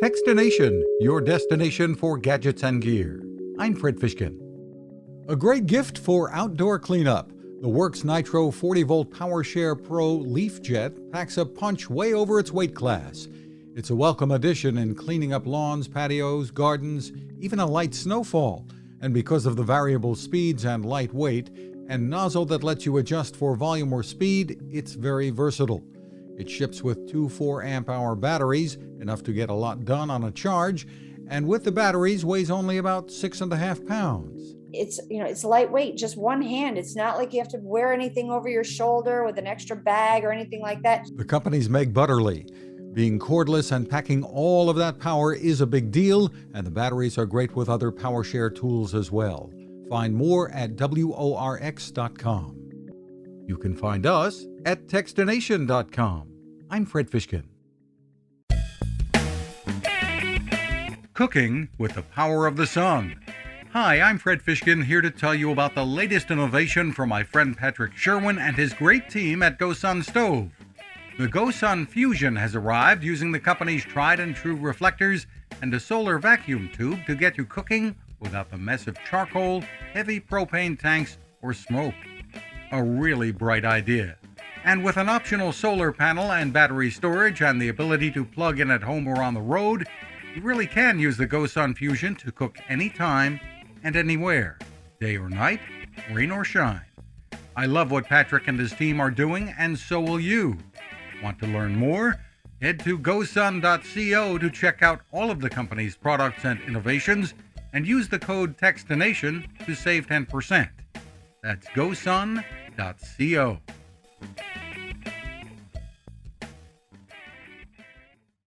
Fishkin-Techstination, your destination for gadgets and gear. I'm Fred Fishkin. A great gift for outdoor cleanup. The Worx Nitro 40-volt Power Share Pro LeafJet packs a punch way over its weight class. It's a welcome addition in cleaning up lawns, patios, gardens, even a light snowfall. And because of the variable speeds and light weight, and nozzle that lets you adjust for volume or speed, it's very versatile. It ships with two 4-amp-hour batteries, enough to get a lot done on a charge, and with the batteries weighs only about 6.5 pounds. It's lightweight, just one hand. It's not like you have to wear anything over your shoulder with an extra bag or anything like that. The company's Meg Butterly. Being cordless and packing all of that power is a big deal, and the batteries are great with other PowerShare tools as well. Find more at worx.com. You can find us at Techstination.com. I'm Fred Fishkin. Cooking with the power of the sun. Hi, I'm Fred Fishkin, here to tell you about the latest innovation from my friend Patrick Sherwin and his great team at GoSun Stove. The GoSun Fusion has arrived using the company's tried and true reflectors and a solar vacuum tube to get you cooking without the mess of charcoal, heavy propane tanks, or smoke. A really bright idea. And with an optional solar panel and battery storage and the ability to plug in at home or on the road, you really can use the GoSun Fusion to cook anytime and anywhere, day or night, rain or shine. I love what Patrick and his team are doing, and so will you. Want to learn more? Head to gosun.co to check out all of the company's products and innovations and use the code Techstination to save 10%. That's gosun.co.